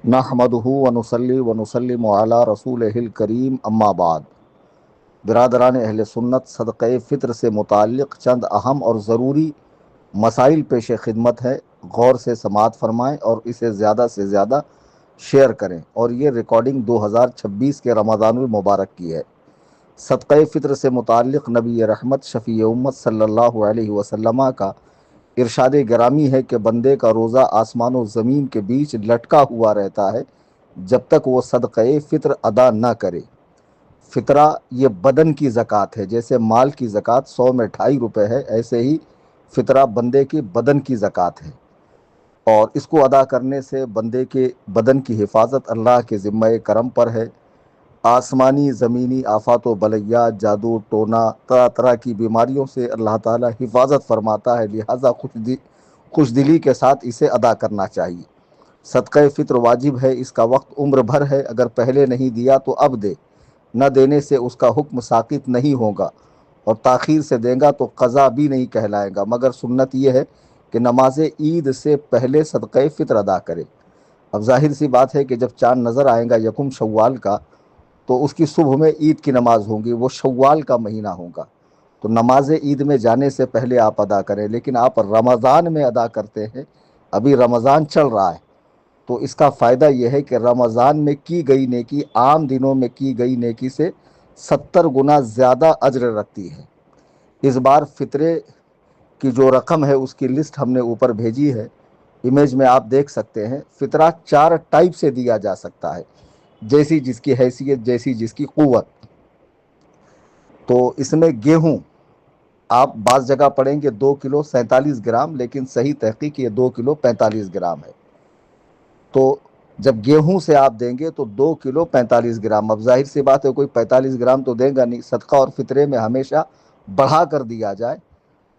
نحمدہ ونصلی ونسلم علی رسولہ الکریم اما بعد۔ برادران اہل سنت، صدقہ فطر سے متعلق چند اہم اور ضروری مسائل پیش خدمت ہے، غور سے سماعت فرمائیں اور اسے زیادہ سے زیادہ شیئر کریں۔ اور یہ ریکارڈنگ 2026 کے رمضان المبارک کی ہے۔ صدقہ فطر سے متعلق نبی رحمت شفیع امت صلی اللہ علیہ وسلم کا ارشاد گرامی ہے کہ بندے کا روزہ آسمان و زمین کے بیچ لٹکا ہوا رہتا ہے جب تک وہ صدقہ فطر ادا نہ کرے۔ فطرہ یہ بدن کی زکوٰۃ ہے، جیسے مال کی زکوٰۃ 100 میں 2.5 روپے ہے، ایسے ہی فطرہ بندے کی بدن کی زکوٰۃ ہے، اور اس کو ادا کرنے سے بندے کے بدن کی حفاظت اللہ کے ذمہ کرم پر ہے۔ آسمانی زمینی آفات و بلیات، جادو ٹونا، طرح طرح کی بیماریوں سے اللہ تعالی حفاظت فرماتا ہے، لہٰذا خوش دلی کے ساتھ اسے ادا کرنا چاہیے۔ صدقہ فطر واجب ہے، اس کا وقت عمر بھر ہے، اگر پہلے نہیں دیا تو اب دے، نہ دینے سے اس کا حکم ساقط نہیں ہوگا، اور تاخیر سے دے گا تو قضا بھی نہیں کہلائے گا، مگر سنت یہ ہے کہ نماز عید سے پہلے صدقہ فطر ادا کرے۔ اب ظاہر سی بات ہے کہ جب چاند نظر آئے گا یکم شوال کا، تو اس کی صبح میں عید کی نماز ہوگی، وہ شوال کا مہینہ ہوگا، تو نماز عید میں جانے سے پہلے آپ ادا کریں۔ لیکن آپ رمضان میں ادا کرتے ہیں، ابھی رمضان چل رہا ہے، تو اس کا فائدہ یہ ہے کہ رمضان میں کی گئی نیکی عام دنوں میں کی گئی نیکی سے 70 گنا زیادہ اجر رکھتی ہے۔ اس بار فطرے کی جو رقم ہے اس کی لسٹ ہم نے اوپر بھیجی ہے، امیج میں آپ دیکھ سکتے ہیں۔ فطرہ 4 ٹائپ سے دیا جا سکتا ہے، جیسی جس کی حیثیت، جیسی جس کی قوت۔ تو اس میں گیہوں آپ بعض جگہ پڑھیں گے 2 کلو 47 گرام، لیکن صحیح تحقیق یہ 2 کلو 45 گرام ہے۔ تو جب گیہوں سے آپ دیں گے تو 2 کلو 45 گرام، اب ظاہر سی بات ہے کوئی 45 گرام تو دے گا نہیں، صدقہ اور فطرے میں ہمیشہ بڑھا کر دیا جائے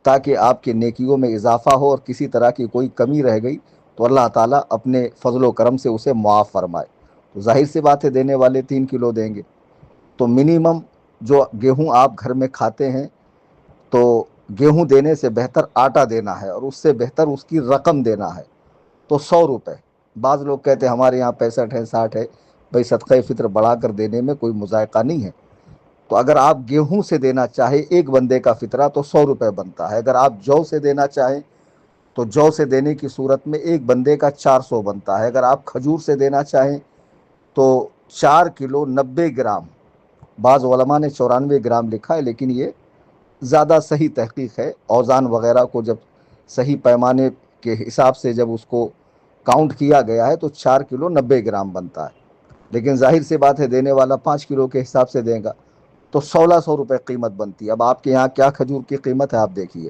تاکہ آپ کے نیکیوں میں اضافہ ہو، اور کسی طرح کی کوئی کمی رہ گئی تو اللہ تعالیٰ اپنے فضل و کرم سے اسے معاف فرمائے۔ تو ظاہر سی بات ہے دینے والے 3 کلو دیں گے، تو منیمم جو گیہوں آپ گھر میں کھاتے ہیں، تو گیہوں دینے سے بہتر آٹا دینا ہے، اور اس سے بہتر اس کی رقم دینا ہے، تو 100 روپے۔ بعض لوگ کہتے ہیں ہمارے یہاں 65 ہے 60 ہے، بھائی صدقہ فطر بڑھا کر دینے میں کوئی مذائقہ نہیں ہے۔ تو اگر آپ گیہوں سے دینا چاہیں ایک بندے کا فطرہ تو 100 روپے بنتا ہے، اگر آپ جو سے دینا چاہیں تو جو سے دینے کی صورت میں ایک بندے کا 400 بنتا ہے، اگر آپ کھجور سے دینا چاہیں تو 4 کلو 90 گرام، بعض علماء نے 94 گرام لکھا ہے، لیکن یہ زیادہ صحیح تحقیق ہے۔ اوزان وغیرہ کو جب صحیح پیمانے کے حساب سے جب اس کو کاؤنٹ کیا گیا ہے تو 4 کلو 90 گرام بنتا ہے، لیکن ظاہر سی بات ہے دینے والا 5 کلو کے حساب سے دے گا تو 1600 روپے قیمت بنتی ہے۔ اب آپ کے یہاں کیا کھجور کی قیمت ہے آپ دیکھیے۔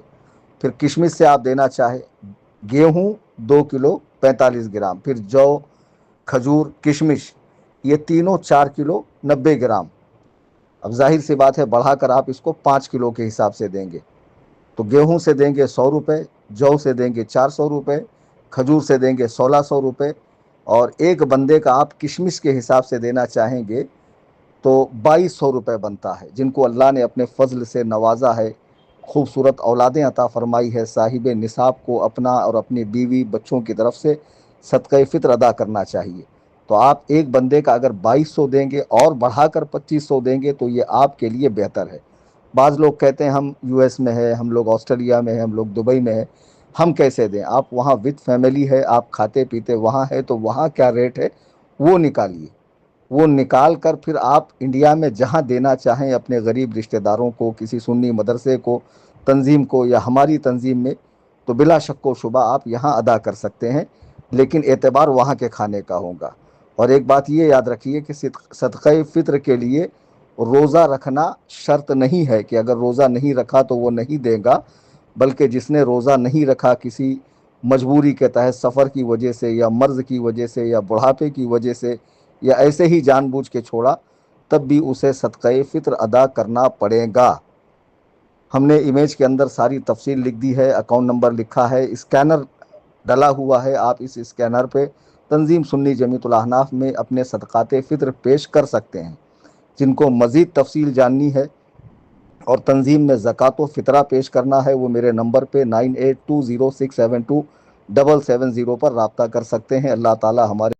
پھر کشمش سے آپ دینا چاہیں، گیہوں 2 کلو 45 گرام، پھر جو، کھجور، کشمش، یہ تینوں 4 کلو 90 گرام۔ اب ظاہر سی بات ہے بڑھا کر آپ اس کو 5 کلو کے حساب سے دیں گے، تو گیہوں سے دیں گے 100 روپے، جو سے دیں گے 400 روپے، کھجور سے دیں گے 1600 روپے، اور ایک بندے کا آپ کشمش کے حساب سے دینا چاہیں گے تو 2200 روپے بنتا ہے۔ جن کو اللہ نے اپنے فضل سے نوازا ہے، خوبصورت اولادیں عطا فرمائی ہے، صاحب نصاب کو اپنا اور اپنی بیوی بچوں کی طرف سے صدقہ فطر ادا کرنا چاہیے۔ تو آپ ایک بندے کا اگر 2200 دیں گے اور بڑھا کر 2500 دیں گے تو یہ آپ کے لیے بہتر ہے۔ بعض لوگ کہتے ہیں ہم یو ایس میں ہے، ہم لوگ آسٹریلیا میں ہیں، ہم لوگ دبئی میں ہیں، ہم کیسے دیں؟ آپ وہاں وتھ فیملی ہے، آپ کھاتے پیتے وہاں ہے، تو وہاں کیا ریٹ ہے وہ نکالیے، وہ نکال کر پھر آپ انڈیا میں جہاں دینا چاہیں اپنے غریب رشتہ داروں کو، کسی سنی مدرسے کو، تنظیم کو، یا ہماری تنظیم میں، تو بلا شک و شبہ آپ یہاں ادا کر سکتے ہیں، لیکن اعتبار وہاں کے کھانے کا ہوگا۔ اور ایک بات یہ یاد رکھیے کہ صدقہ فطر کے لیے روزہ رکھنا شرط نہیں ہے کہ اگر روزہ نہیں رکھا تو وہ نہیں دے گا، بلکہ جس نے روزہ نہیں رکھا کسی مجبوری کے تحت، سفر کی وجہ سے یا مرض کی وجہ سے یا بڑھاپے کی وجہ سے یا ایسے ہی جان بوجھ کے چھوڑا، تب بھی اسے صدقہ فطر ادا کرنا پڑے گا۔ ہم نے امیج کے اندر ساری تفصیل لکھ دی ہے، اکاؤنٹ نمبر لکھا ہے، اسکینر ڈلا ہوا ہے، آپ اس اسکینر پہ تنظیم سنی جمیعت الاحناف میں اپنے صدقات فطر پیش کر سکتے ہیں۔ جن کو مزید تفصیل جاننی ہے اور تنظیم میں زکوٰۃ و فطرہ پیش کرنا ہے، وہ میرے نمبر پہ 9820672770 پر رابطہ کر سکتے ہیں۔ اللہ تعالی ہمارے